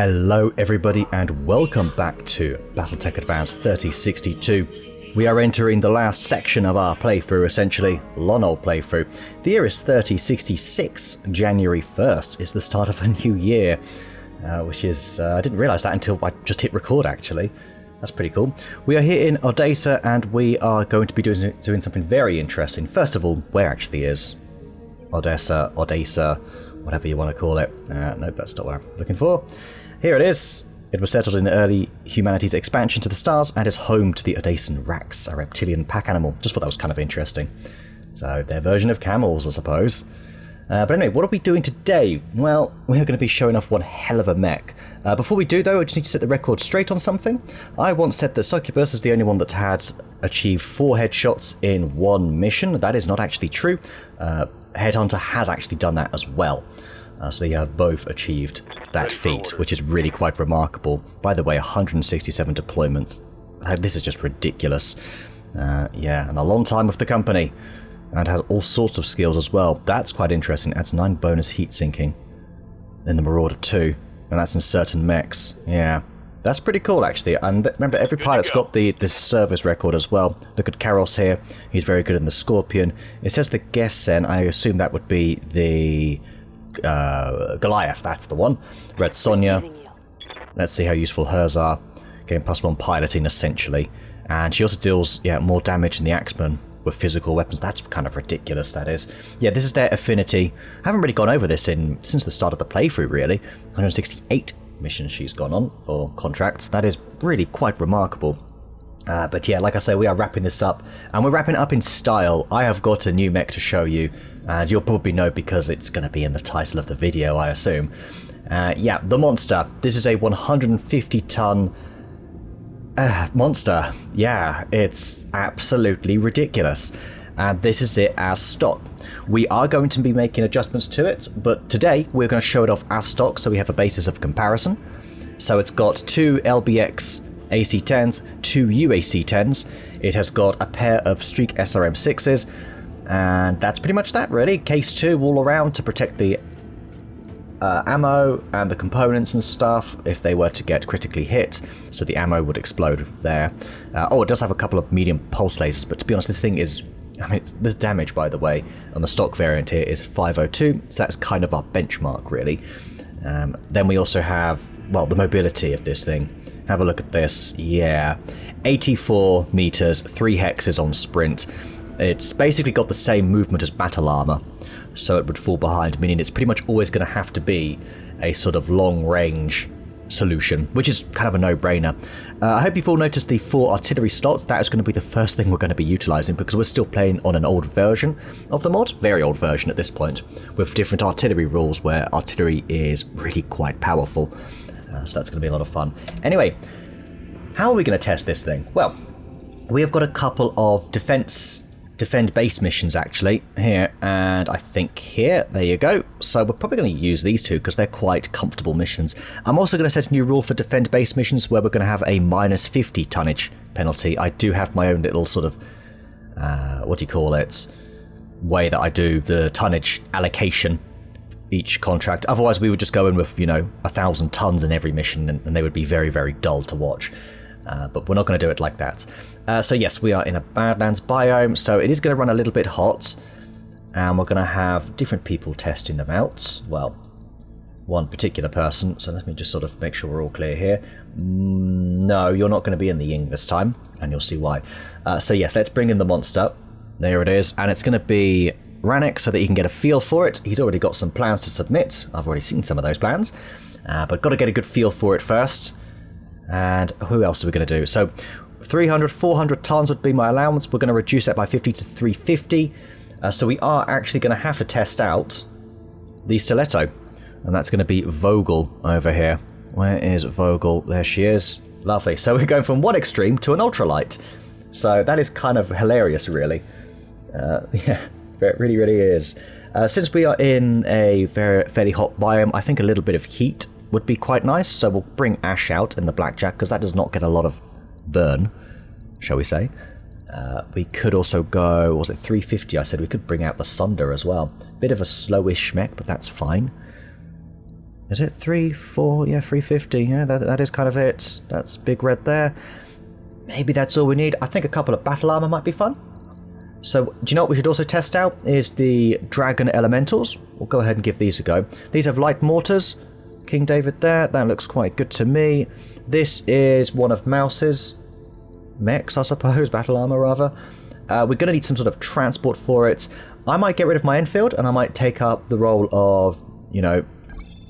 Hello everybody and welcome back to BattleTech Advanced 3062. We are entering the last section of our playthrough, essentially, long old playthrough. The year is 3066, January 1st is the start of a new year, which is, I didn't realise that until I just hit record actually. That's pretty cool. We are here in Odessa and we are going to be doing something very interesting. First of all, where actually is Odessa, whatever you want to call it. Nope, that's not what I'm looking for. Here it is. It was settled in the early humanity's expansion to the stars and is home to the Odessan Rax, a reptilian pack animal. Just thought that was kind of interesting. So, their version of camels, I suppose. But anyway, what are we doing today? Well, we are going to be showing off one hell of a mech. Before we do, though, I just need to set the record straight on something. I once said that Succubus is the only one that had achieved 4 headshots in one mission. That is not actually true. Headhunter has actually done that as well. So they have both achieved that feat, which is really quite remarkable. By the way, 167 deployments. This is just ridiculous. Yeah, and a long time with the company. And has all sorts of skills as well. That's quite interesting. Adds 9 bonus heat sinking in the Marauder 2. And that's in certain mechs. Yeah. That's pretty cool, actually. And remember, every pilot's got this service record as well. Look at Karos here. He's very good in the Scorpion. It says the Gessen. I assume that would be the Goliath. That's the one. Red Sonja. Let's see how useful hers are. Getting +1 piloting, essentially. And she also deals, more damage than the Axeman with physical weapons. That's kind of ridiculous, that is. Yeah, this is their affinity. I haven't really gone over this since the start of the playthrough, really. 168 missions she's gone on, or contracts. That is really quite remarkable. But yeah, like I say, we are wrapping this up, and we're wrapping it up in style. I have got a new mech to show you, and you'll probably know because it's going to be in the title of the video, I assume. Yeah, the monster. This is a 150-ton monster. Yeah, it's absolutely ridiculous. And this is it as stock. We are going to be making adjustments to it, but today we're going to show it off as stock so we have a basis of comparison. So it's got 2 LBX AC-10s, 2 UAC-10s. It has got a pair of Streak SRM-6s, and that's pretty much that, really. Case 2 all around to protect the ammo and the components and stuff if they were to get critically hit, so the ammo would explode there. Oh, it does have a couple of medium pulse lasers, but to be honest, this thing is... I mean, this damage, by the way, on the stock variant here is 502, so that's kind of our benchmark, really. Then we also have, well, the mobility of this thing. Have a look at this. Yeah, 84 meters, 3 hexes on sprint. It's basically got the same movement as battle armor, so it would fall behind, meaning it's pretty much always going to have to be a sort of long-range solution, which is kind of a no-brainer. I hope you've all noticed the 4 artillery slots. That is going to be the first thing we're going to be utilising because we're still playing on an old version of the mod, very old version at this point, with different artillery rules where artillery is really quite powerful. So that's going to be a lot of fun. Anyway, how are we going to test this thing? Well, we have got a couple of defend base missions actually here, and I think here, there you go. So we're probably going to use these two because they're quite comfortable missions. I'm also going to set a new rule for defend base missions where we're going to have a -50 tonnage penalty. I do have my own little sort of what do you call it, way that I do the tonnage allocation each contract. Otherwise we would just go in with 1,000 tons in every mission, and they would be very, very dull to watch. But we're not going to do it like that. So yes, we are in a Badlands biome, so it is going to run a little bit hot, and we're going to have different people testing them out. Well, one particular person, so let me just sort of make sure we're all clear here. No, you're not going to be in the Ying this time, and you'll see why. So yes, let's bring in the monster. There it is, and it's going to be Rannick so that you can get a feel for it. He's already got some plans to submit. I've already seen some of those plans, but got to get a good feel for it first. And who else are we going to do? So 300, 400 tons would be my allowance. We're going to reduce that by 50 to 350. So we are actually going to have to test out the Stiletto. And that's going to be Vogel over here. Where is Vogel? There she is. Lovely. So we're going from one extreme to an ultralight. So that is kind of hilarious, really. Yeah, it really, really is. Since we are in a fairly hot biome, I think a little bit of heat would be quite nice, so we'll bring Ash out in the Blackjack, because that does not get a lot of burn, shall we say. We could also go, was it 350 I said? We could bring out the Sunder as well. Bit of a slowish mech, but that's fine. Is it 3, 4? Yeah, 350. Yeah, that is kind of it. That's big red there. Maybe that's all we need. I think a couple of battle armor might be fun. So, do you know what we should also test out? Is the Dragon Elementals. We'll go ahead and give these a go. These have light mortars. King David there. That looks quite good to me. This is one of Mouse's mechs, I suppose. Battle armor, rather. We're going to need some sort of transport for it. I might get rid of my Enfield, and I might take up the role of, you know,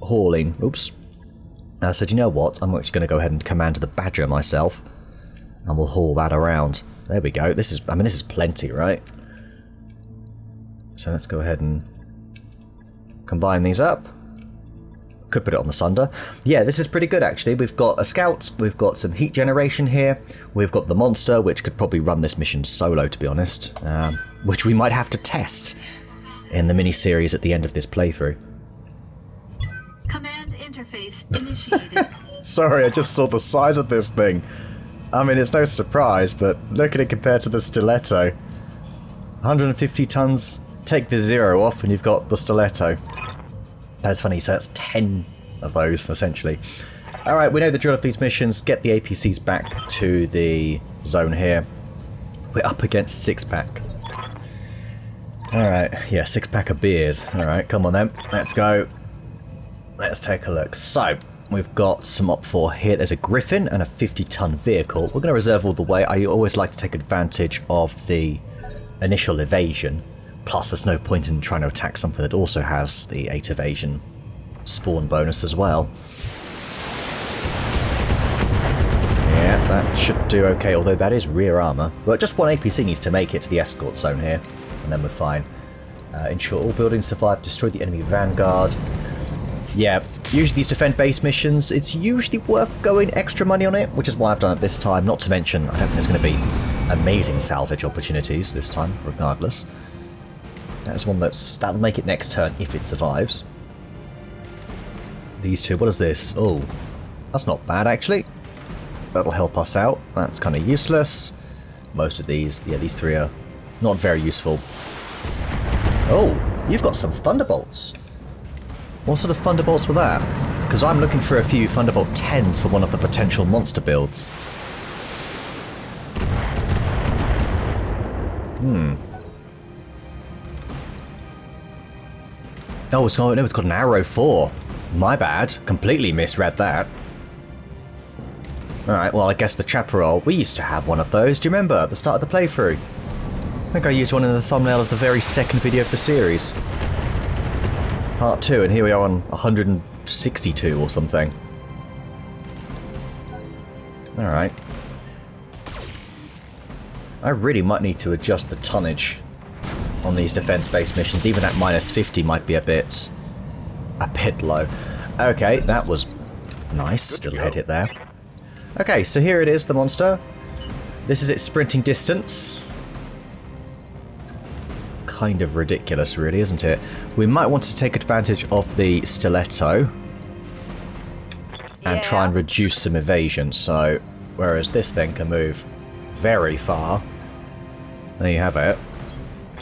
hauling. Oops. So do you know what? I'm actually going to go ahead and command the Badger myself. And we'll haul that around. There we go. This is, I mean, this is plenty, right? So let's go ahead and combine these up. Could put it on the Sunder. Yeah, this is pretty good, actually. We've got a Scout, we've got some heat generation here, we've got the Monster, which could probably run this mission solo, to be honest, which we might have to test in the mini-series at the end of this playthrough. Command interface initiated. Sorry, I just saw the size of this thing. I mean, it's no surprise, but look at it compared to the Stiletto. 150 tons, take the 0 off, and you've got the Stiletto. That's funny, so that's 10 of those, essentially. Alright, we know the drill of these missions. Get the APCs back to the zone here. We're up against 6-pack. Alright, yeah, 6-pack of beers. Alright, come on then, let's go. Let's take a look. So, we've got some op 4 here. There's a Griffin and a 50-ton vehicle. We're going to reserve all the way. I always like to take advantage of the initial evasion. Plus, there's no point in trying to attack something that also has the 8 evasion spawn bonus as well. Yeah, that should do okay, although that is rear armor. But just one APC needs to make it to the escort zone here, and then we're fine. Ensure all buildings survive, destroy the enemy vanguard. Yeah, usually these defend base missions, it's usually worth going extra money on it, which is why I've done it this time. Not to mention, I don't think there's going to be amazing salvage opportunities this time, regardless. That's one that'll make it next turn if it survives. These two, what is this? Oh, that's not bad actually. That'll help us out. That's kind of useless. Most of these, yeah, these 3 are not very useful. Oh, you've got some Thunderbolts. What sort of Thunderbolts were that? Because I'm looking for a few Thunderbolt 10s for one of the potential monster builds. Oh, it's got an Arrow 4. My bad. Completely misread that. Alright, well, I guess the Chaparral. We used to have one of those. Do you remember at the start of the playthrough? I think I used one in the thumbnail of the very second video of the series. Part 2, and here we are on 162 or something. Alright. I really might need to adjust the tonnage on these defense-based missions. Even at -50 might be a bit low. Okay, that was nice. Little head hit there. Okay, so here it is, the monster. This is its sprinting distance. Kind of ridiculous, really, isn't it? We might want to take advantage of the Stiletto and try and reduce some evasion. So, whereas this thing can move very far, there you have it.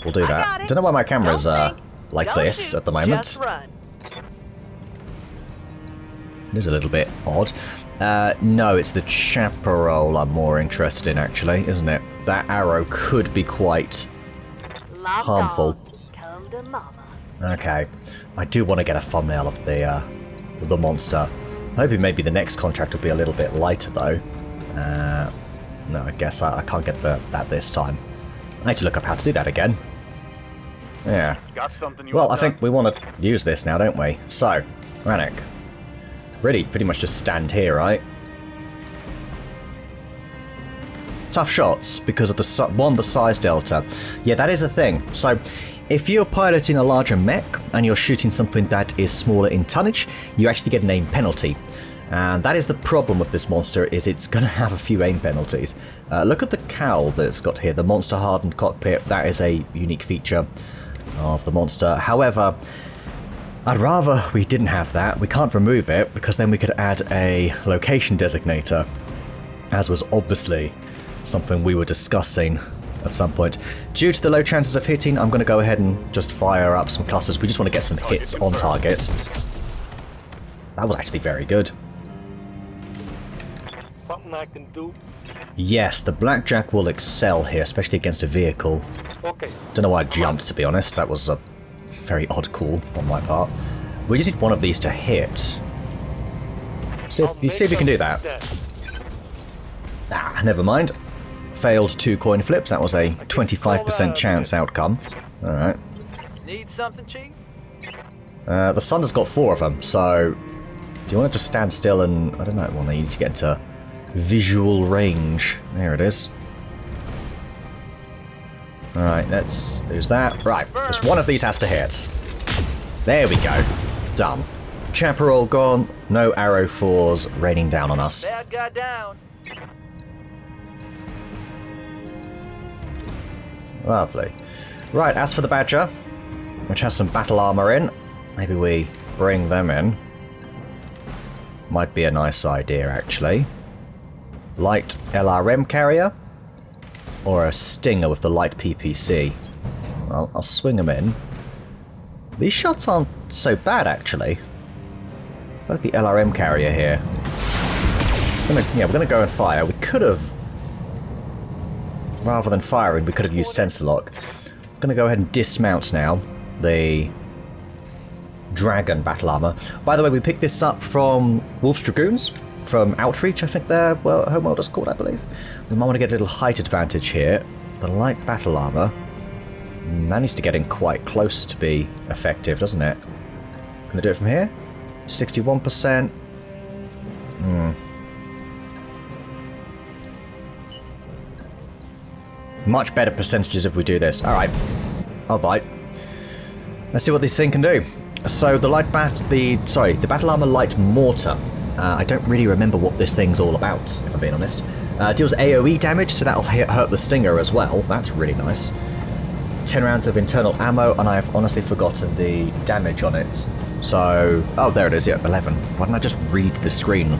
We'll do that. Don't know why my camera's like this at the moment. It is a little bit odd. No, it's the Chaparral I'm more interested in, actually, isn't it? That arrow could be quite harmful. Okay, I do want to get a thumbnail of the monster. I'm hoping maybe the next contract will be a little bit lighter, though. No, I guess I can't get that this time. I need to look up how to do that again. Yeah. Well, I think we want to use this now, don't we? So, Rannick. Really, pretty much just stand here, right? Tough shots because of the size delta. Yeah, that is a thing. So, if you're piloting a larger mech and you're shooting something that is smaller in tonnage, you actually get an aim penalty. And that is the problem with this monster, is it's going to have a few aim penalties. Look at the cowl that it's got here, the monster hardened cockpit. That is a unique feature of the monster. However, I'd rather we didn't have that. We can't remove it because then we could add a location designator, as was obviously something we were discussing at some point. Due to the low chances of hitting, I'm going to go ahead and just fire up some clusters. We just want to get some hits on target. That was actually very good. Something I can do. Yes, the Blackjack will excel here, especially against a vehicle. Okay. Don't know why I jumped, to be honest. That was a very odd call on my part. We just need one of these to hit. See if you can do that. Ah, never mind. Failed 2 coin flips. That was a 25% chance outcome. Alright. Need something, Chief? The sun has got 4 of them, so... Do you want to just stand still and... I don't know, well, you need to get into visual range. There it is. Alright, let's lose that. Right, just one of these has to hit. There we go. Done. Chaparral gone. No arrow 4s raining down on us. Bad guy down. Lovely. Right, as for the Badger, which has some battle armor in, maybe we bring them in. Might be a nice idea, actually. Light LRM carrier, or a Stinger with the light PPC. Well, I'll swing them in. These shots aren't so bad, actually. I like the LRM carrier here. We're gonna go and fire. We could have, rather than firing, we could have used sensor lock. I'm gonna go ahead and dismount now the Dragon battle armor. By the way, we picked this up from Wolf's Dragoons, from Outreach, I think their home world is called, I believe. We might want to get a little height advantage here. The light battle armor. That needs to get in quite close to be effective, doesn't it? Can I do it from here? 61%. Much better percentages if we do this. Alright. I'll bite. Let's see what this thing can do. So the the battle armor light mortar. I don't really remember what this thing's all about, if I'm being honest. Deals AoE damage, so that'll hurt the Stinger as well. That's really nice. 10 rounds of internal ammo, and I've honestly forgotten the damage on it. So, oh, there it is, yeah, 11. Why didn't I just read the screen?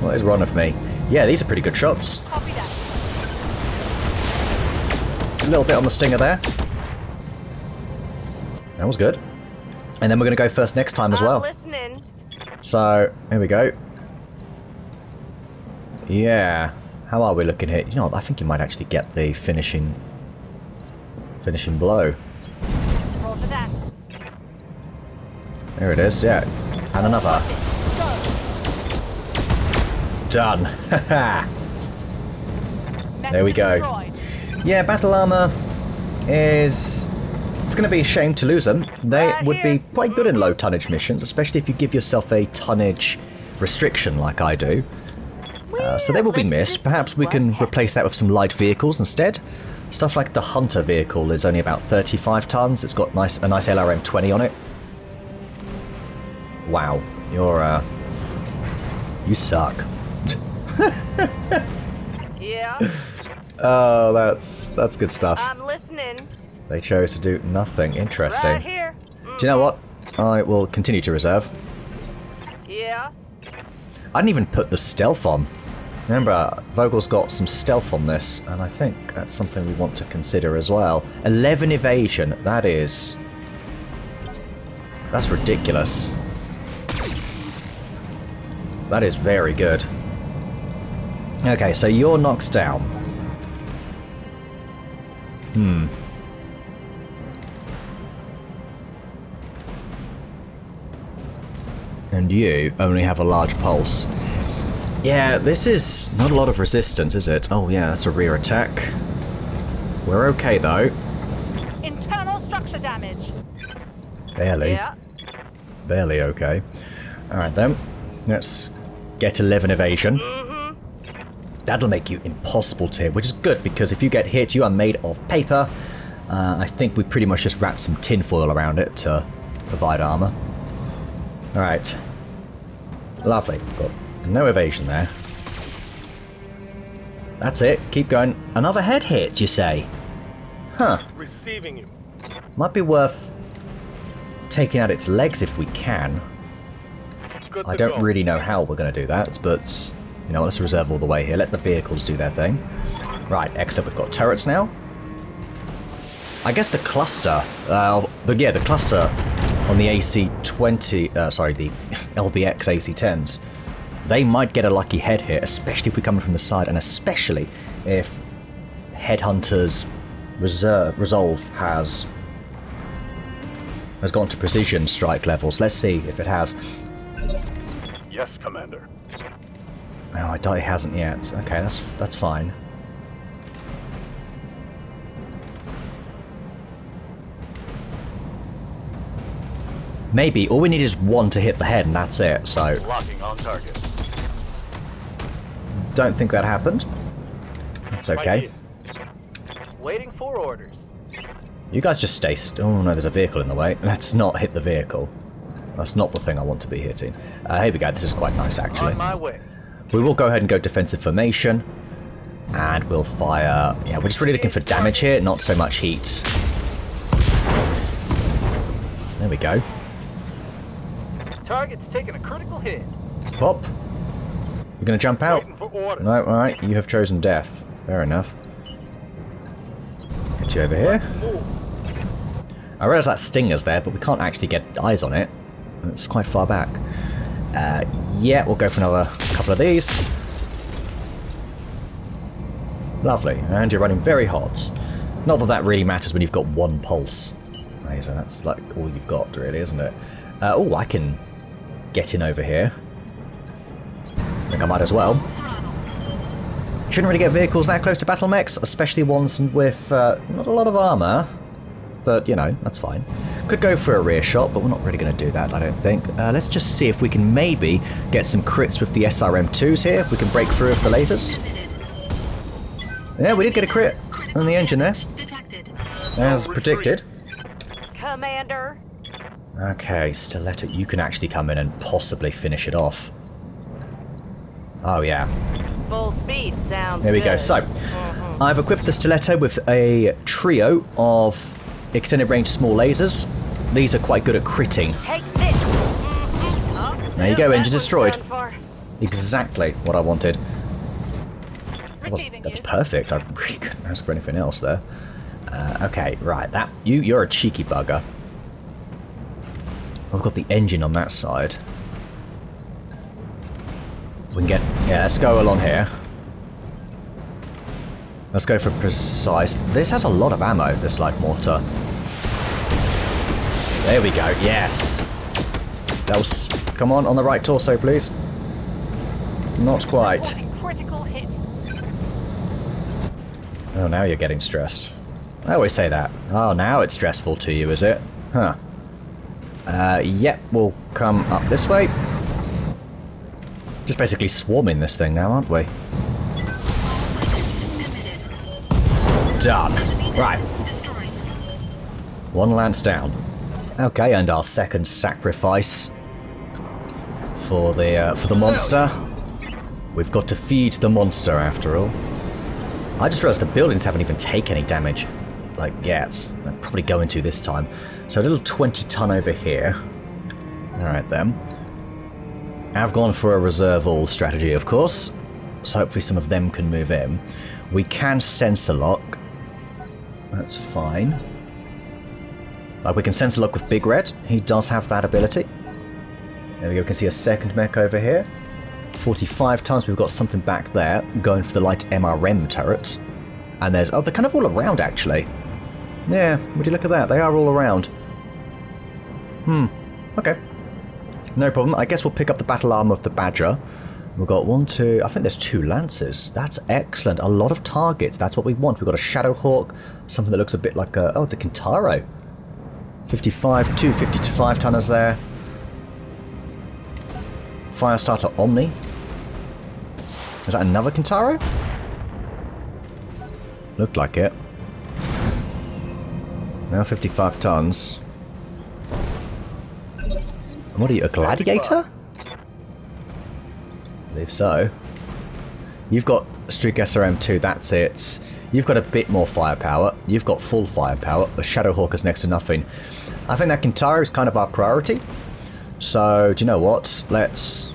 What is wrong with me? Yeah, these are pretty good shots. Copy that. A little bit on the Stinger there. That was good. And then we're going to go first next time as well. Listening. So, here we go. Yeah. How are we looking here? You know what, I think you might actually get the finishing blow. Roll for that. There it is, yeah. And another. Done. There we go. Destroyed. Yeah, battle armor is... It's going to be a shame to lose them. They would be quite good in low tonnage missions, especially if you give yourself a tonnage restriction like I do. So they will be missed. Perhaps we can replace that with some light vehicles instead. Stuff like the Hunter vehicle is only about 35 tons. It's got a nice LRM 20 on it. Wow, you suck. Yeah. Oh, that's good stuff. I'm listening. They chose to do nothing. Interesting. Right here. Do you know what? I will continue to reserve. Yeah. I didn't even put the stealth on. Remember, Vogel's got some stealth on this, and I think that's something we want to consider as well. 11 evasion, that's ridiculous. That is very good. Okay, so you're knocked down. And you only have a large pulse. Yeah, this is not a lot of resistance, is it? Oh yeah, that's a rear attack. We're okay though. Internal structure damage. Barely. Yeah. Barely okay. Alright then. Let's get 11 evasion. That'll make you impossible to hit, which is good because if you get hit, you are made of paper. I think we pretty much just wrapped some tin foil around it to provide armor. Alright. Lovely. Got no evasion there. That's it. Keep going. Another head hit, you say? Huh. Receiving you. Might be worth taking out its legs if we can. Good I to don't go. really know how we're going to do that, but, you know, let's reserve all the way here. Let the vehicles do their thing. Right, next up we've got turrets now. I guess the cluster, the cluster on the AC-20, sorry, the LBX AC-10s, they might get a lucky head hit, especially if we come in from the side, and especially if Headhunter's resolve has gone to precision strike levels. Let's see if it has. Yes, Commander. Oh, I doubt it hasn't yet. Okay, that's fine. Maybe all we need is one to hit the head, and that's it. So Locking on target. don't think that happened. That's okay. Waiting for orders. You guys just stay oh no, there's a vehicle in the way. Let's not hit the vehicle. That's not the thing I want to be hitting. Here we go. This is quite nice, actually. On my way. We will go ahead and go defensive formation. And we'll fire... Yeah, we're just really looking for damage here, not so much heat. There we go. Target's taking a critical hit. Pop. You're going to jump out? Waiting for orders. No, alright. You have chosen death. Fair enough. Get you over here. Move. I realise that Stinger's there, but we can't actually get eyes on it. It's quite far back. Yeah, we'll go for another couple of these. Lovely, and you're running very hot. Not that that really matters when you've got one pulse. Amazing, that's like all you've got, really, isn't it? Oh, I can get in over here. I think I might as well. Shouldn't really get vehicles that close to battle mechs, especially ones with not a lot of armour. But, you know, that's fine. Could go for a rear shot, but we're not really going to do that, I don't think. Let's just see if we can maybe get some crits with the SRM2s here, if we can break through with the lasers. Yeah, we did get a crit on the engine there, as predicted. Commander. Okay, Stiletto, you can actually come in and possibly finish it off. Oh, yeah. Full speed sounds There we go. good. So, I've equipped the Stiletto with a trio of extended range small lasers. These are quite good at critting. Take this. Oh, There you go, that engine was destroyed. done for. Exactly what I wanted. That was Receiving you. perfect. I really couldn't ask for anything else there. Okay, right. That you're a cheeky bugger. I've got the engine on that side. We can get... Yeah, let's go along here. Let's go for precise... This has a lot of ammo, this light mortar. There we go, yes! That was... Come on the right torso, please. Not quite. Critical hit. Oh, now you're getting stressed. I always say that. Oh, now it's stressful to you, is it? Huh. Yep, we'll come up this way. Just basically swarming this thing now, aren't we? Done. Right. One lance down. Okay, and our second sacrifice for the monster. We've got to feed the monster after all. I just realised the buildings haven't even taken any damage, like, yet. They're probably going to this time. So a little 20-ton over here. Alright then. I've gone for a reserve all strategy, of course. So hopefully some of them can move in. We can sensor lock. That's fine. We can sensor lock with Big Red. He does have that ability. There we go, we can see a second mech over here. 45 tons, we've got something back there, going for the light MRM turrets. And there's... Oh, they're kind of all around, actually. Yeah, would you look at that? They are all around. Okay. No problem. I guess we'll pick up the battle armor of the Badger. We've got one, two... I think there's 2 lances. That's excellent. A lot of targets. That's what we want. We've got a Shadowhawk, something that looks a bit like a... Oh, it's a Kintaro. 55, 2 55 tonners there. Firestarter Omni. Is that another Kintaro? Looked like it. Now 55 tons. And what are you, a gladiator? I believe so. You've got Streak SRM2, that's it. You've got a bit more firepower. You've got full firepower. The Shadowhawk is next to nothing. I think that Kintaro is kind of our priority. So, do you know what? Let's...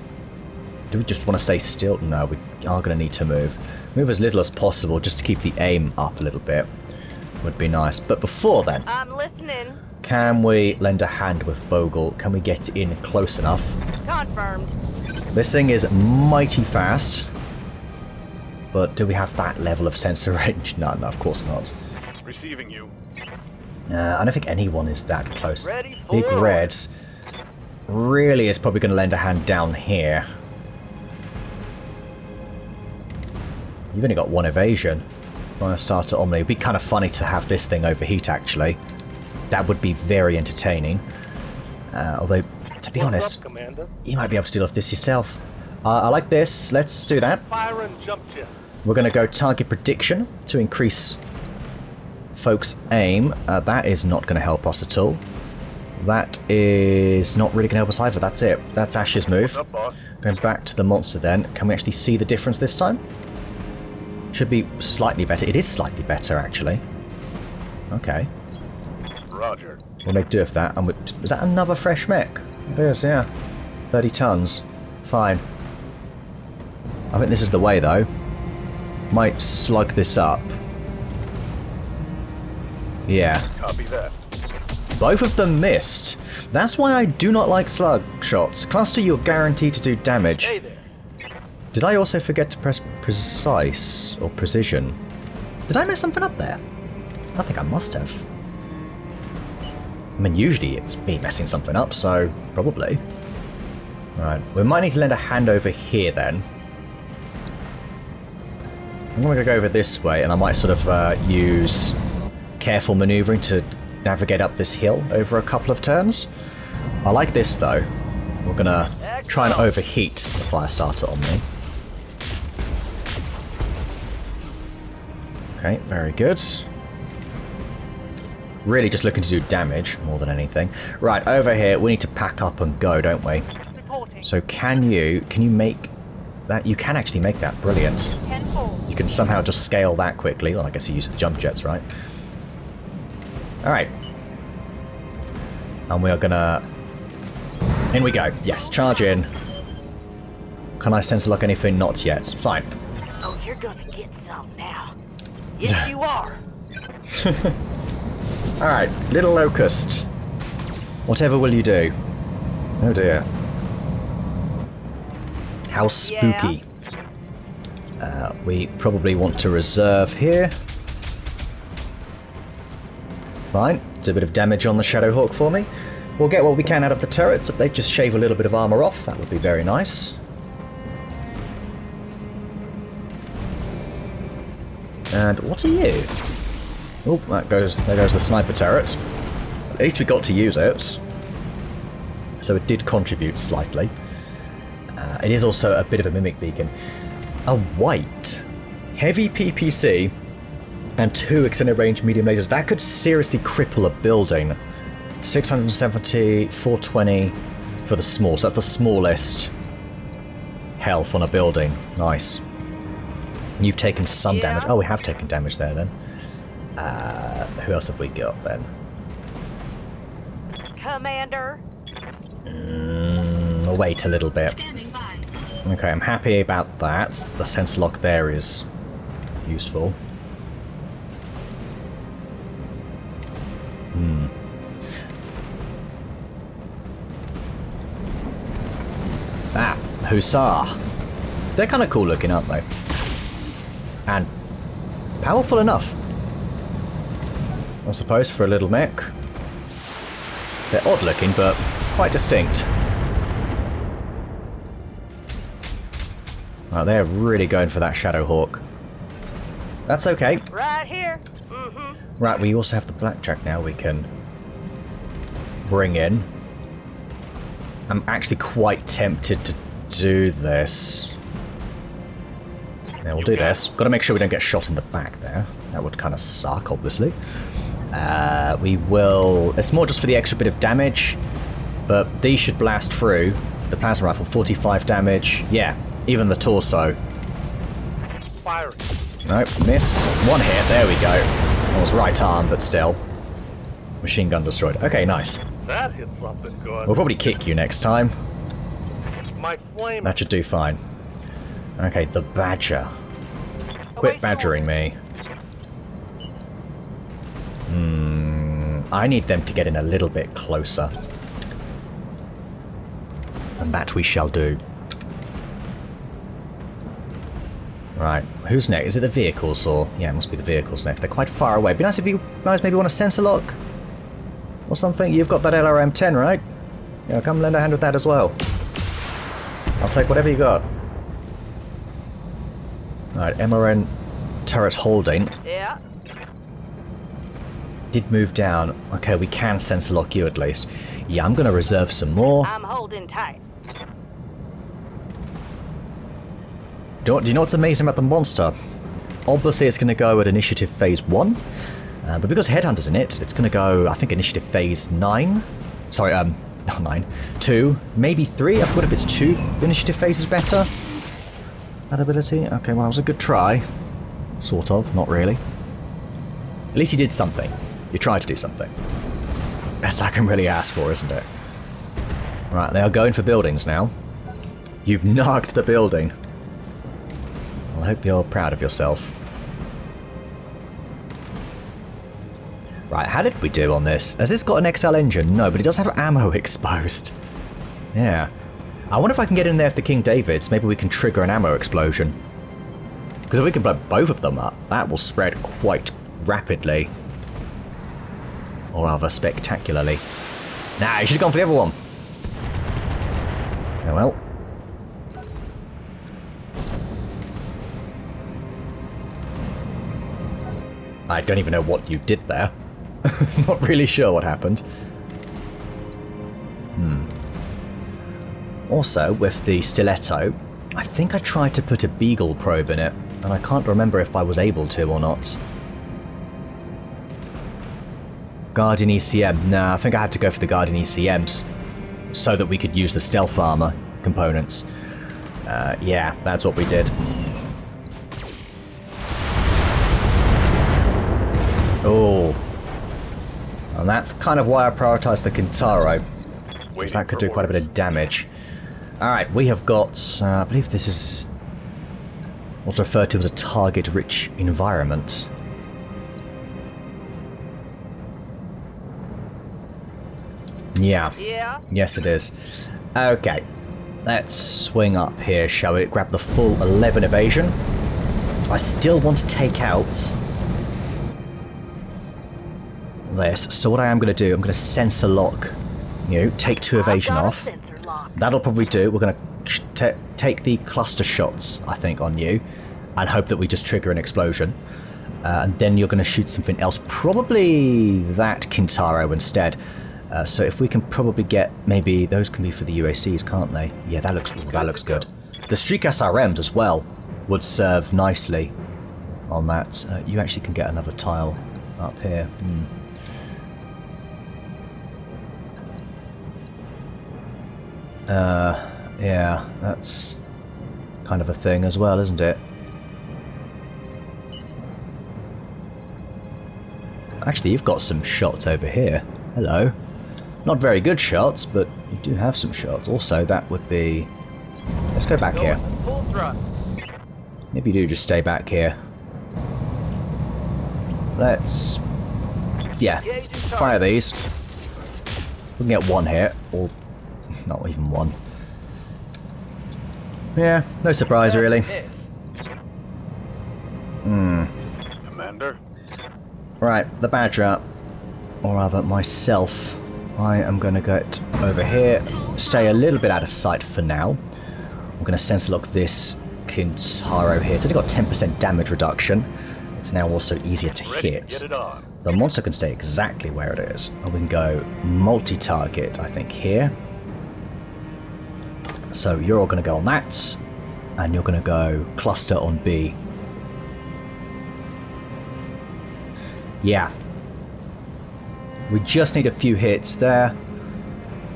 Do we just want to stay still? No, we are going to need to move. Move as little as possible just to keep the aim up a little bit. Would be nice. But before then... I'm listening. Can we lend a hand with Vogel? Can we get in close enough? Confirmed. This thing is mighty fast. But do we have that level of sensor range? No, of course not. Receiving you. I don't think anyone is that close. Ready Big for Red really is probably going to lend a hand down here. You've only got one evasion. Firestarter Omni. It'd be kind of funny to have this thing overheat, actually. That would be very entertaining. Although, to be honest, Commander? you might be able to deal with this yourself. I like this. Let's do that. Fire and jump jet. We're going to go target prediction to increase folks' aim. That is not going to help us at all. That is not really going to help us either. That's it. That's Ash's move. What's up, boss? Going back to the monster then. Can we actually see the difference this time? Should be slightly better. It is slightly better, actually. Okay. Roger. We'll make do with that. And is that another fresh mech? It is, yeah. 30 tons. Fine. I think this is the way, though. Might slug this up. Yeah. Copy that. Both of them missed. That's why I do not like slug shots. Cluster, you're guaranteed to do damage. Hey there. Did I also forget to press precise or precision? Did I mess something up there? I think I must have. I mean, usually it's me messing something up, so probably. Alright, we might need to lend a hand over here then. I'm going to go over this way, and I might sort of use careful maneuvering to navigate up this hill over a couple of turns. I like this, though. We're going to try and overheat the Firestarter on me. Okay, very good. Really just looking to do damage more than anything. Right, over here, we need to pack up and go, don't we? Reporting. So can you make that? You can actually make that. Brilliant. 10-4. You can somehow just scale that quickly. Well, I guess you use the jump jets, right? Alright. And we are gonna... In we go. Yes, charge in. Can I sense lock anything? Not yet. Fine. Oh, you're gonna get some now. Yes, you are. Alright, little locust. Whatever will you do? Oh dear. How spooky. We probably want to reserve here. Fine. Do a bit of damage on the Shadowhawk for me. We'll get what we can out of the turrets. If they just shave a little bit of armor off, that would be very nice. And what are you? Oh, there goes the sniper turret. At least we got to use it. So it did contribute slightly. It is also a bit of a mimic beacon. A white, heavy PPC, and 2 extended range medium lasers. That could seriously cripple a building. 670, 420 for the small. So that's the smallest health on a building. Nice. You've taken some damage. Oh, we have taken damage there then. Who else have we got then? Commander. I'll wait a little bit. Standing by. Okay, I'm happy about that. The sensor lock there is useful. Ah, Hussar. They're kind of cool looking, aren't they? And powerful enough, I suppose, for a little mech. They're odd looking, but quite distinct. Right, they're really going for that Shadowhawk. That's okay. Right here. Mm-hmm. Right, we also have the Blackjack now we can bring in. I'm actually quite tempted to do this. Yeah, we'll do this. Got to make sure we don't get shot in the back there. That would kind of suck, obviously. We will... It's more just for the extra bit of damage, but these should blast through. The plasma rifle, 45 damage. Yeah, even the torso. Firing. Nope, miss. One hit, there we go. Almost right arm, but still. Machine gun destroyed. Okay, nice. That hit something good. We'll probably kick you next time. My flame. That should do fine. Okay, the Badger. Quit badgering me. I need them to get in a little bit closer. And that we shall do. Right, who's next? Is it the vehicles or... Yeah, it must be the vehicles next. They're quite far away. It'd be nice if you guys maybe want a sensor lock or something. You've got that LRM-10, right? Yeah, come lend a hand with that as well. I'll take whatever you got. Alright, MRN turret holding. Yeah. Did move down. Okay, we can sensor lock you at least. Yeah, I'm going to reserve some more. I'm holding tight. Do you know what's amazing about the monster? Obviously it's going to go at Initiative Phase 1, but because Headhunter's in it, it's going to go, I think, Initiative Phase 9. Sorry, not 9. 2, maybe 3. I thought if it's 2 Initiative Phases better. That ability? Okay, well, that was a good try. Sort of, not really. At least you did something. You tried to do something. Best I can really ask for, isn't it? Right, they are going for buildings now. You've narked the building. Well, I hope you're proud of yourself. Right, how did we do on this? Has this got an XL engine? No, but it does have ammo exposed. Yeah. I wonder if I can get in there with the King Davids. Maybe we can trigger an ammo explosion. Because if we can blow both of them up, that will spread quite rapidly. Or rather, spectacularly. Nah, you should have gone for the other one. Oh well. I don't even know what you did there. Not really sure what happened. Also, with the stiletto, I think I tried to put a beagle probe in it, and I can't remember if I was able to or not. Guardian ECM. Nah, I think I had to go for the Guardian ECMs so that we could use the stealth armor components. Yeah, that's what we did. Oh. And that's kind of why I prioritized the Kintaro. Because that could do quite a bit of damage. Alright, we have got, I believe this is what's referred to as a target-rich environment. Yeah. Yes, it is. Okay. Let's swing up here, shall we? Grab the full 11 evasion. I still want to take out this. So what I am going to do, I'm going to sensor lock you, take 2 evasion off. That'll probably do. We're going to take the cluster shots, I think, on you, and hope that we just trigger an explosion. And then you're going to shoot something else, probably that Kintaro instead. So if we can probably get, maybe those can be for the UACs, can't they? Yeah, that looks good. The Streak SRMs as well would serve nicely on that. You actually can get another tile up here. Yeah, that's kind of a thing as well, isn't it? Actually, you've got some shots over here. Hello. Not very good shots, but you do have some shots. Also, that would be... Let's go back here. Maybe you do just stay back here. Let's... Yeah, fire these. We can get one hit, or not even one. Yeah, no surprise really. Commander? Right, the Badger, or rather myself, I am going to get over here, stay a little bit out of sight for now. I'm going to sensor lock this Kintaro here. It's only got 10% damage reduction. It's now also easier to hit. The monster can stay exactly where it is. And we can go multi-target, I think, here. So you're all going to go on that, and you're going to go cluster on B. Yeah. We just need a few hits there.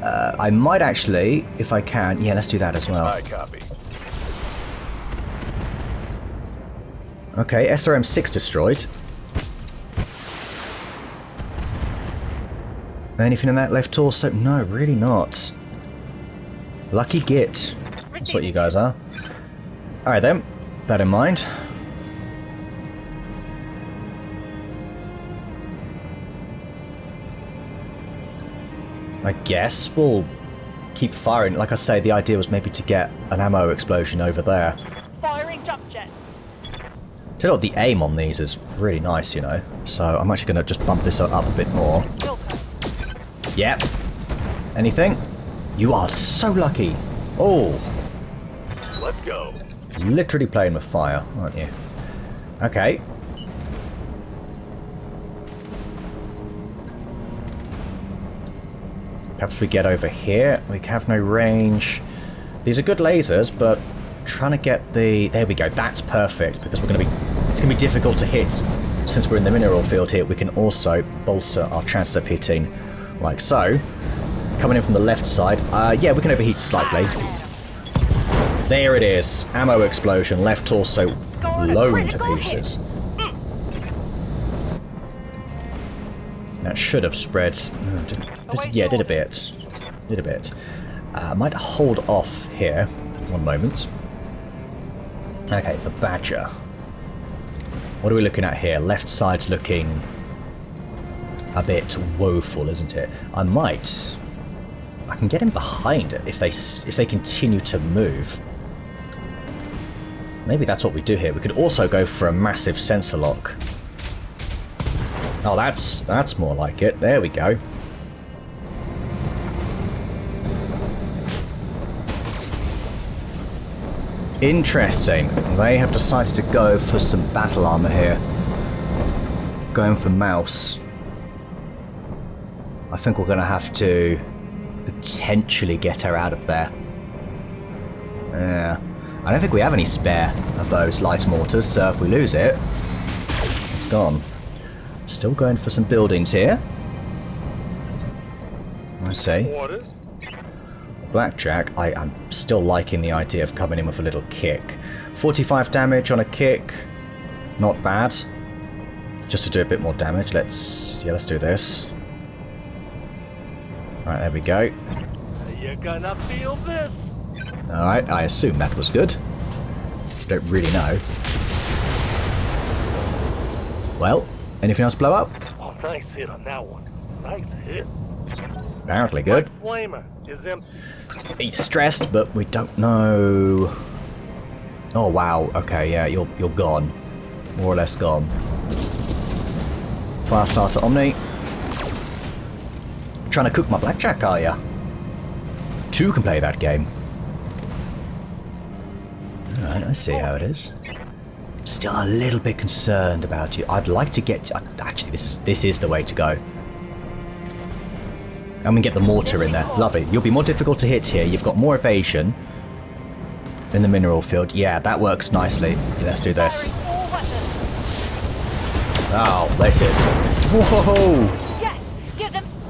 I might actually, if I can... Yeah, let's do that as well. I copy. Okay, SRM-6 destroyed. Anything in that left torso? No, really not. Lucky git. That's what you guys are. Alright then, that in mind. I guess we'll keep firing. Like I say, the idea was maybe to get an ammo explosion over there. Firing jump jet. Tell you what, the aim on these is really nice, you know. So I'm actually going to just bump this up a bit more. Yep. Anything? You are so lucky. Oh. Let's go. Literally playing with fire, aren't you? Okay. Perhaps we get over here. We have no range. These are good lasers, but trying to get the... There we go. That's perfect, because we're going to be... It's going to be difficult to hit. Since we're in the mineral field here, we can also bolster our chances of hitting, like so. Coming in from the left side. Yeah, we can overheat slightly. There it is. Ammo explosion. Left torso blown to pieces. That should have spread. Yeah, did a bit. Did a bit. Might hold off here. One moment. Okay, the Badger. What are we looking at here? Left side's looking a bit woeful, isn't it? I can get him behind it if they continue to move. Maybe that's what we do here. We could also go for a massive sensor lock. Oh, that's more like it. There we go. Interesting. They have decided to go for some battle armor here. Going for mouse. I think we're going to have to potentially get her out of there. Yeah. I don't think we have any spare of those light mortars, so if we lose it, it's gone. Still going for some buildings here. I see. The Blackjack, I am still liking the idea of coming in with a little kick. 45 damage on a kick. Not bad. Just to do a bit more damage, let's do this. Alright, there we go. You're gonna feel this. Alright, I assume that was good. Don't really know. Well, anything else blow up? Oh, nice hit on that one. Nice hit. Apparently good. Flamer is empty. He's stressed, but we don't know... Oh wow, okay, yeah, you're gone. More or less gone. Fire starter Omni. Trying to cook my Blackjack, are ya? Two can play that game. Alright, I see how it is. Still a little bit concerned about you. I'd like to get... Actually, this is the way to go. I'm gonna get the mortar in there. Lovely. You'll be more difficult to hit here. You've got more evasion in the mineral field. Yeah, that works nicely. Let's do this. Oh, this is... Whoa!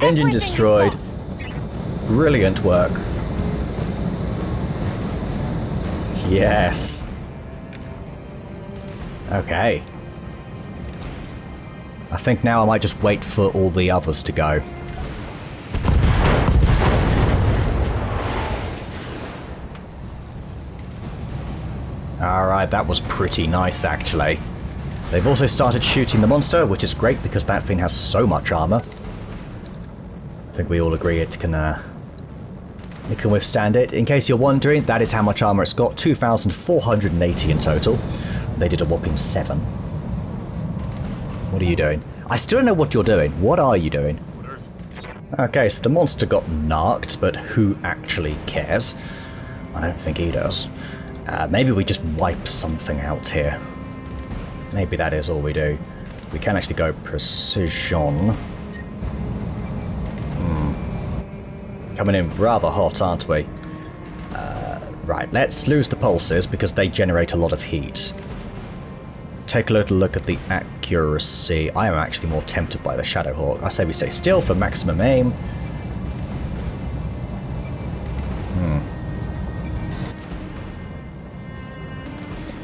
Engine destroyed. Brilliant work. Yes. Okay. I think now I might just wait for all the others to go. Alright, that was pretty nice actually. They've also started shooting the monster, which is great because that thing has so much armor. I think we all agree it can withstand it. In case you're wondering, that is how much armor it's got. 2,480 in total. They did a whopping 7. What are you doing? I still don't know what you're doing. What are you doing? Okay, so the monster got narked, but who actually cares? I don't think he does. Maybe we just wipe something out here. Maybe that is all we do. We can actually go precision. Coming in rather hot, aren't we? Right, let's lose the pulses because they generate a lot of heat. Take a little look at the accuracy. I am actually more tempted by the Shadowhawk. I say we stay still for maximum aim.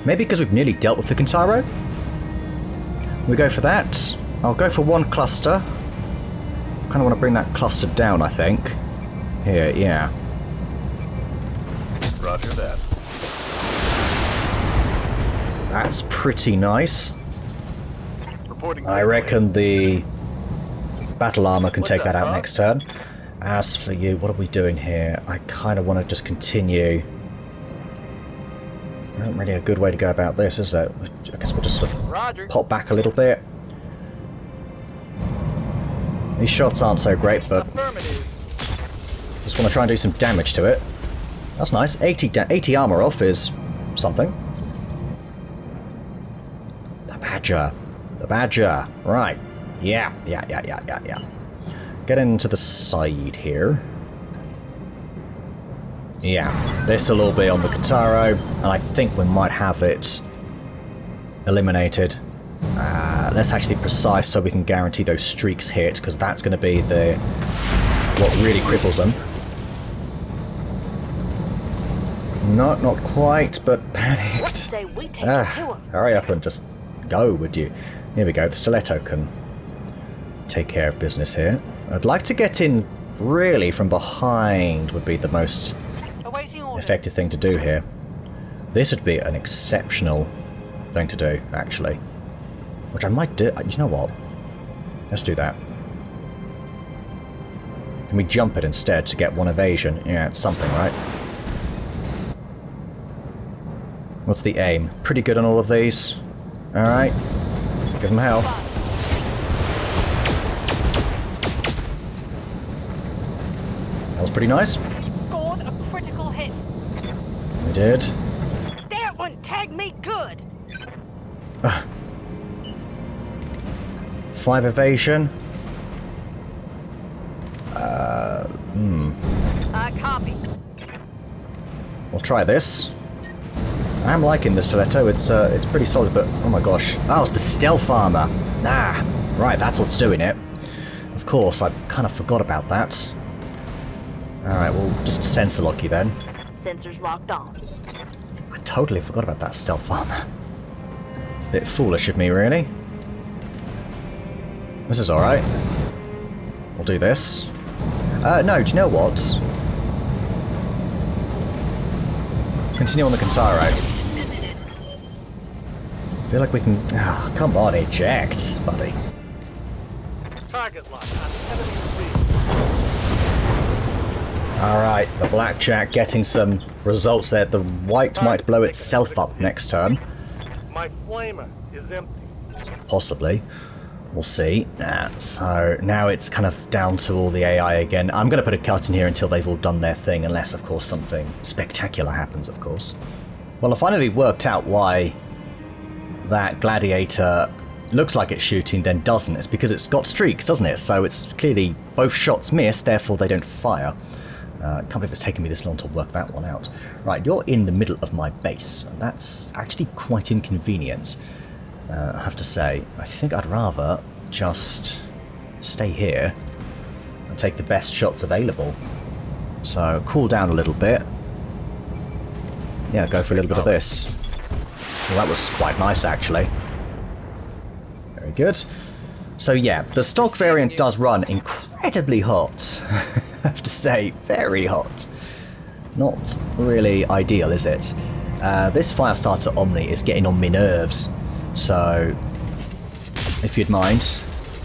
Maybe because we've nearly dealt with the Kintaro? We go for that. I'll go for one cluster. Kind of want to bring that cluster down, I think. Here, yeah. Roger that. That's pretty nice. I reckon the battle armor can take that out next turn. As for you, what are we doing here? I kind of want to just continue. Not really a good way to go about this, is it? I guess we'll just sort of Roger. pop back a little bit. These shots aren't so great, but Affirmative. just want to try and do some damage to it. That's nice. 80 armor off is something. The Badger. The Badger. Right. Yeah. Get into the side here. Yeah. This will all be on the Guitaro, and I think we might have it eliminated. Let's actually be precise so we can guarantee those streaks hit, because that's going to be what really cripples them. Not quite, but panicked. Say we take it to 'em. Hurry up and just go, would you? Here we go. The stiletto can take care of business here. I'd like to get in really from behind would be the most effective thing to do here. This would be an exceptional thing to do, actually. Which I might do. You know what? Let's do that. Can we jump it instead to get one evasion? Yeah, it's something, right? What's the aim? Pretty good on all of these. Alright. Give them hell. That was pretty nice. Scored a critical hit. We did. That one tagged me good. 5 evasion. I copy. We'll try this. I am liking the stiletto. It's pretty solid, but oh my gosh. Oh, it's the stealth armor. Ah, right, that's what's doing it. Of course, I kind of forgot about that. Alright, we'll just sensor lock you then. Sensors locked on. I totally forgot about that stealth armor. Bit foolish of me, really. This is alright. We'll do this. No, do you know what? Continue on the Kintaro. Feel like we can... Oh, come on, eject, buddy. Target lock on enemy speed. Alright, the blackjack getting some results there. The white might blow itself up next turn. My flamer is empty. Possibly. We'll see. So now it's kind of down to all the AI again. I'm going to put a cut in here until they've all done their thing, unless, of course, something spectacular happens, of course. Well, I finally worked out why that gladiator looks like it's shooting, then doesn't. It's because it's got streaks, doesn't it? So it's clearly both shots miss, therefore they don't fire. Can't believe it's taken me this long to work that one out. Right, you're in the middle of my base, and that's actually quite inconvenient. I have to say, I think I'd rather just stay here and take the best shots available. So, cool down a little bit. Yeah, go for a little bit of this. Well, that was quite nice, actually. Very good. So yeah, the stock variant does run incredibly hot. I have to say, very hot. Not really ideal, is it? This Firestarter Omni is getting on my nerves. So, if you'd mind,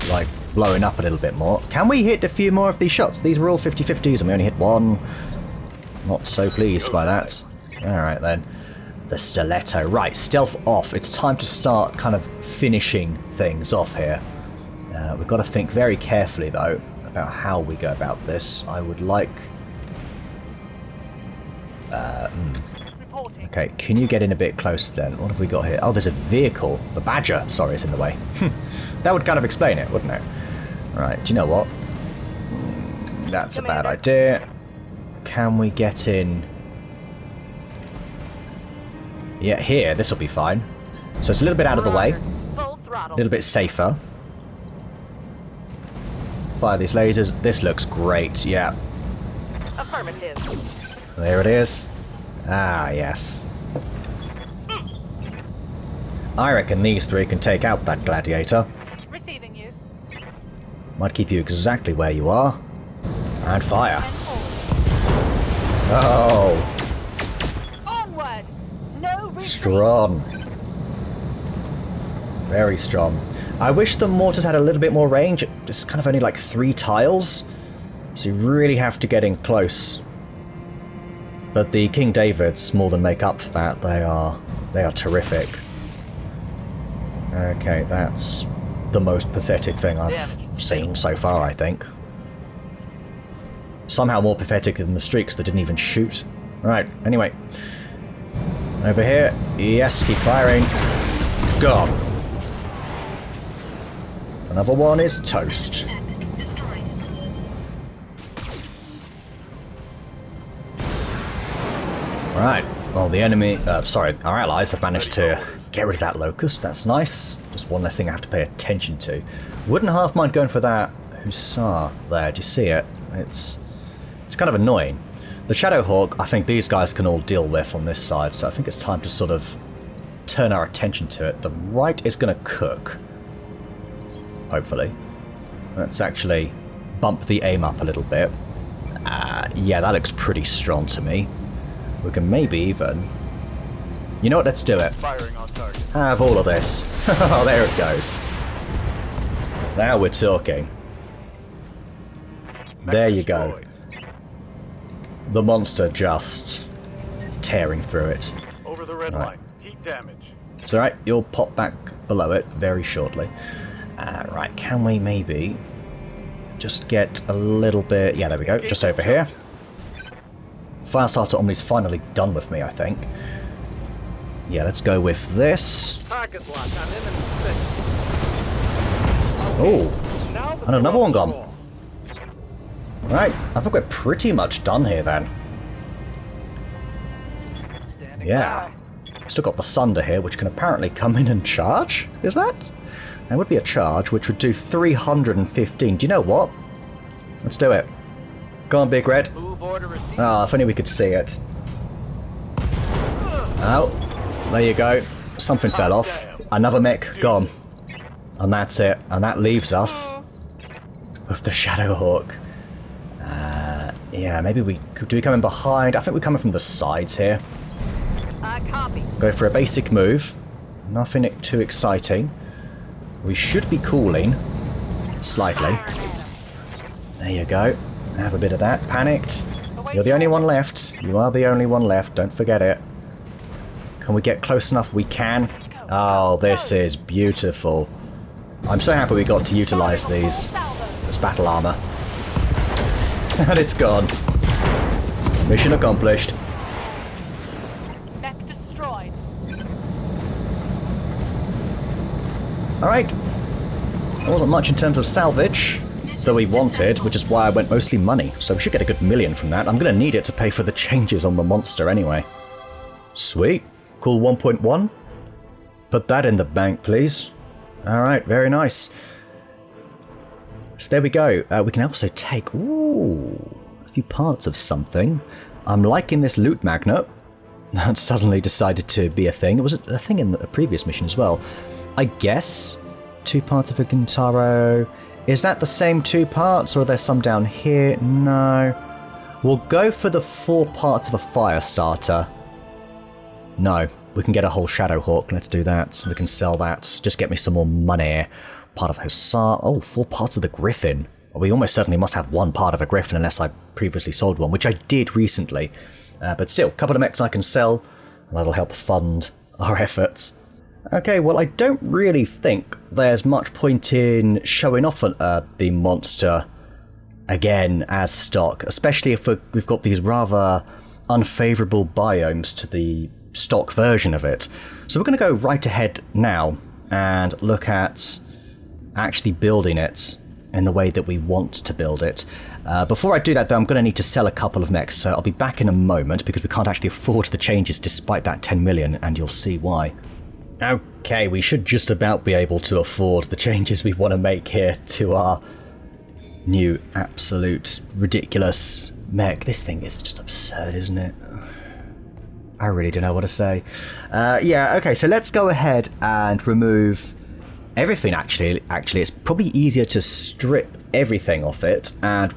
like, blowing up a little bit more. Can we hit a few more of these shots? These were all 50-50s and we only hit one. Not so pleased by that. Alright then. The stiletto. Right, stealth off. It's time to start kind of finishing things off here. We've got to think very carefully, though, about how we go about this. I would like... Okay, can you get in a bit closer then? What have we got here? Oh, there's a vehicle. The Badger, sorry, is in the way. That would kind of explain it, wouldn't it? Right, do you know what? That's a bad idea. Can we get in... Yeah, here, this will be fine. So it's a little bit out of the way. A little bit safer. Fire these lasers. This looks great, yeah. Affirmative. There it is. Ah, yes. I reckon these three can take out that gladiator. Receiving you. Might keep you exactly where you are. And fire. Oh, Onward. No retreat. strong. Very strong. I wish the mortars had a little bit more range. It's kind of only like 3 tiles. So you really have to get in close. But the King Davids more than make up for that. They are terrific. Okay, that's the most pathetic thing I've seen so far, I think. Somehow more pathetic than the streaks that didn't even shoot. Right, anyway. Over here. Yes, keep firing. Gone. Another one is toast. Destroyed. Right. Well, the enemy... sorry, our allies have managed to get rid of that locust. That's nice. Just one less thing I have to pay attention to. Wouldn't half mind going for that hussar there. Do you see it? It's kind of annoying. The Shadowhawk, I think these guys can all deal with on this side, so I think it's time to sort of turn our attention to it. The right is going to cook. Hopefully. Let's actually bump the aim up a little bit. Yeah, that looks pretty strong to me. We can maybe even... You know what, let's do it. Firing on target. Have all of this. Oh, there it goes. Now we're talking. There you go. The monster just tearing through it. Over the red line. Heat damage. It's alright, you'll pop back below it very shortly. Right, can we maybe just get a little bit... Yeah, there we go, just over here. Firestarter Omni's finally done with me, I think. Yeah, let's go with this. Target lock on enemy six. Oh, Now the and another one gone. roll. Right, I think we're pretty much done here then. Standing Yeah. by. Still got the Sunder here, which can apparently come in and charge. Is that? There would be a charge, which would do 315. Do you know what? Let's do it. Go on, Big Red. Move order received. Ah, if only we could see it. Oh, there you go. Something fell off. Another mech gone. And that's it. And that leaves us with the Shadowhawk. Yeah, maybe do we come in behind? I think we're coming from the sides here. I copy. Go for a basic move. Nothing too exciting. We should be cooling. Slightly. There you go. Have a bit of that. Panicked. You're the only one left. You are the only one left. Don't forget it. Can we get close enough? We can. Oh, this is beautiful. I'm so happy we got to utilize these. This battle armor. And it's gone. Mission accomplished. Mech destroyed. Alright. There wasn't much in terms of salvage that we wanted, which is why I went mostly money. So we should get a good million from that. I'm going to need it to pay for the changes on the monster anyway. Sweet. Cool 1.1. Put that in the bank, please. Alright, very nice. So there we go. We can also take, ooh, a few parts of something. I'm liking this loot magnet. That suddenly decided to be a thing. It was a thing in the previous mission as well. I guess 2 parts of a Gintaro. Is that the same 2 parts, or are there some down here? No. We'll go for the 4 parts of a Firestarter. No, we can get a whole Shadowhawk. Let's do that. We can sell that. Just get me some more money. Part of Hussar. Oh, 4 parts of the Griffin. We almost certainly must have 1 part of a Griffin unless I previously sold one, which I did recently. But still, a couple of mechs I can sell, and that'll help fund our efforts. Okay, well, I don't really think there's much point in showing off the monster again as stock, especially if we've got these rather unfavourable biomes to the stock version of it. So we're going to go right ahead now and look at actually building it in the way that we want to build it. Before I do that, though, I'm going to need to sell a couple of mechs, so I'll be back in a moment because we can't actually afford the changes despite that 10 million, and you'll see why. Okay, we should just about be able to afford the changes we want to make here to our new absolute ridiculous mech. This thing is just absurd, isn't it? I really don't know what to say. Yeah, okay, so let's go ahead and remove everything, actually. Actually, it's probably easier to strip everything off it and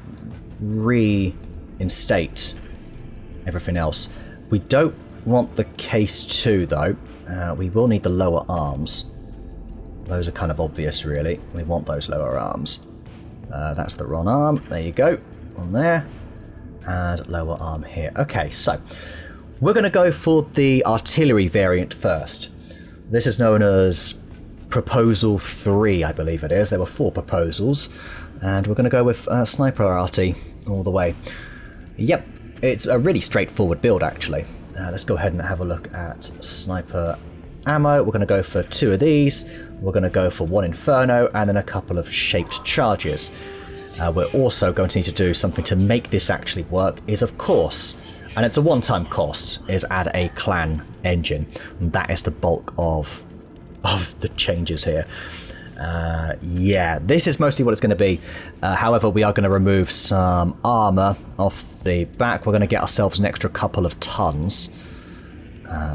reinstate everything else. We don't want the case 2, though. We will need the lower arms. Those are kind of obvious, really. We want those lower arms. That's the wrong arm. There you go. on there, and lower arm here. Okay, so we're going to go for the artillery variant first. This is known as Proposal 3, I believe it is. There were 4 proposals, and we're going to go with Sniper RT all the way. Yep, it's a really straightforward build, actually. Let's go ahead and have a look at Sniper ammo. We're going to go for 2 of these. We're going to go for 1 Inferno, and then a couple of shaped charges. We're also going to need to do something to make this actually work, is of course, and it's a one-time cost, is add a clan engine. And that is the bulk of the changes here. Yeah, this is mostly what it's going to be. However, we are going to remove some armor off the back. We're going to get ourselves an extra couple of tons,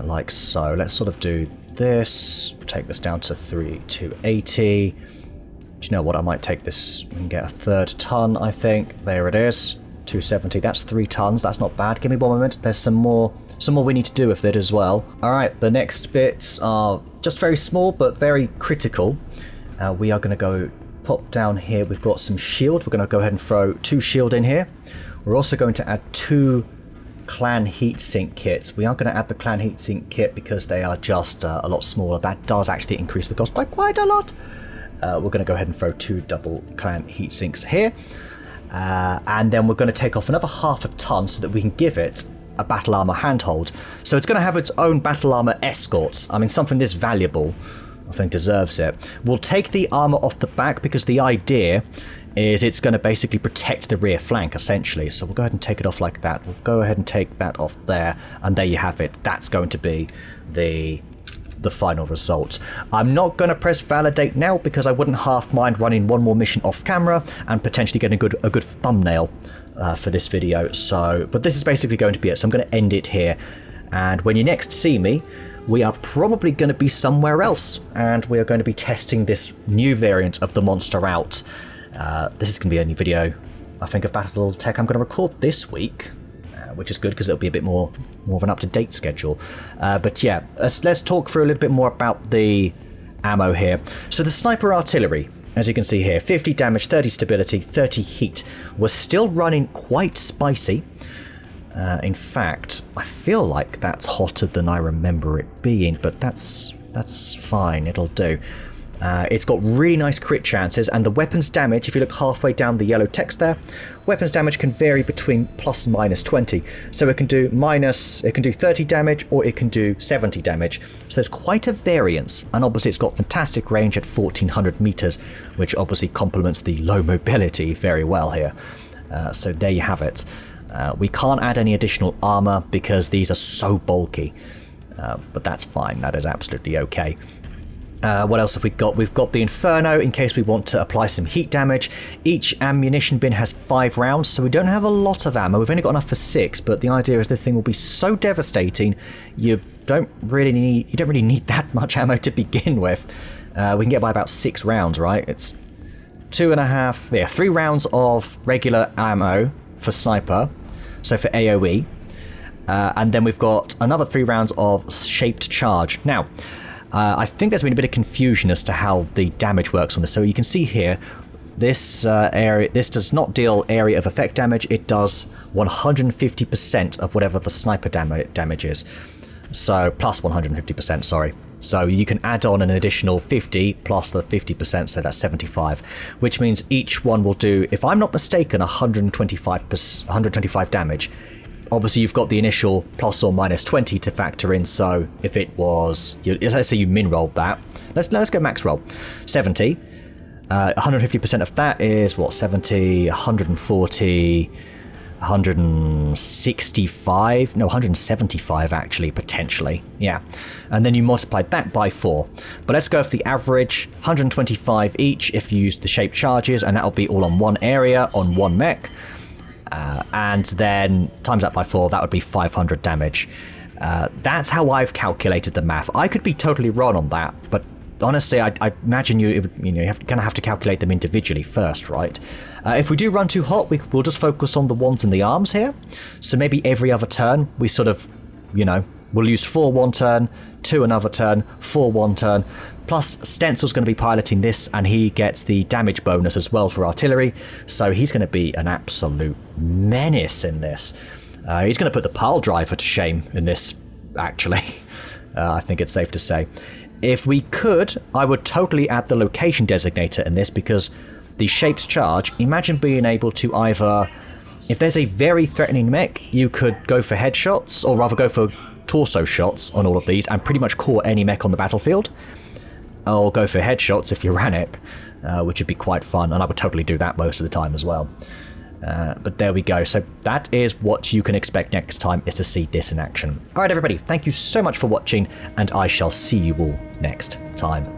like so. Let's sort of do this. Take this down to 280. Do you know what? I might take this and get a 3rd ton, I think. There it is. 270. That's 3 tons. That's not bad. Give me one moment. There's some more we need to do with it as well. Alright, the next bits are just very small, but very critical. We are going to go pop down here. We've got some shield. We're going to go ahead and throw 2 shield in here. We're also going to add 2 clan heatsink kits. We are going to add the clan heatsink kit because they are just a lot smaller. That does actually increase the cost by quite a lot. We're going to go ahead and throw 2 double clan heatsinks here. And then we're going to take off another half a ton so that we can give it a battle armor handhold. So it's going to have its own battle armor escorts. I mean, something this valuable, I think, deserves it. We'll take the armor off the back because the idea is it's going to basically protect the rear flank, essentially. So we'll go ahead and take it off like that. We'll go ahead and take that off there, and there you have it. That's going to be the final result. I'm not going to press validate now because I wouldn't half mind running one more mission off camera and potentially getting a good thumbnail for this video. So, but this is basically going to be it. So I'm going to end it here. And when you next see me, we are probably going to be somewhere else, and we are going to be testing this new variant of the monster out. This is going to be a new video, I think, of BattleTech I'm going to record this week, which is good because it'll be a bit more of an up-to-date schedule. But yeah, let's talk through a little bit more about the ammo here. So the sniper artillery, as you can see here, 50 damage, 30 stability, 30 heat, was still running quite spicy. In fact, I feel like that's hotter than I remember it being, but that's fine, it'll do. It's got really nice crit chances, and the weapons damage, if you look halfway down the yellow text there, weapons damage can vary between plus and minus 20. So it can do 30 damage, or it can do 70 damage. So there's quite a variance, and obviously it's got fantastic range at 1400 meters, which obviously complements the low mobility very well here. So there you have it. We can't add any additional armor because these are so bulky, but that's fine. That is absolutely okay. What else have we got? We've got the Inferno in case we want to apply some heat damage. Each ammunition bin has 5 rounds, so we don't have a lot of ammo. We've only got enough for 6, but the idea is this thing will be so devastating you don't really need that much ammo to begin with. We can get by about 6 rounds, right? It's 3 rounds of regular ammo for sniper, so for AoE, and then we've got another 3 rounds of shaped charge. Now, I think there's been a bit of confusion as to how the damage works on this. So you can see here, this this does not deal area of effect damage. It does 150% of whatever the sniper damage is. So plus 150%, sorry. So you can add on an additional 50 plus the 50%, so that's 75, which means each one will do, if I'm not mistaken, 125 damage. Obviously, you've got the initial plus or minus 20 to factor in, so if it was, let's say you min-rolled that. Let's go max roll. 70. 150% of that is, what, 70, 140, 165, no, 175 actually, potentially, yeah. And then you multiply that by 4. But let's go for the average, 125 each if you use the shaped charges, and that'll be all on one area, on one mech. And then times that by 4, that would be 500 damage. That's how I've calculated the math. I could be totally wrong on that, but honestly, I imagine you kind of have to calculate them individually first, right? If we do run too hot, we'll just focus on the ones in the arms here. So maybe every other turn, we sort of, We'll use 4 one turn, 2 another turn, 4 one turn. Plus, Stencil's going to be piloting this, and he gets the damage bonus as well for artillery, so he's going to be an absolute menace in this. He's going to put the pile driver to shame in this, actually. I think it's safe to say. If we could, I would totally add the location designator in this, because the Shape's charge, imagine being able to either... If there's a very threatening mech, you could go for headshots, or rather go for torso shots on all of these, and pretty much core any mech on the battlefield. Or go for headshots if you ran it, which would be quite fun, and I would totally do that most of the time as well. But there we go. So that is what you can expect next time, is to see this in action. Alright everybody, thank you so much for watching, and I shall see you all next time.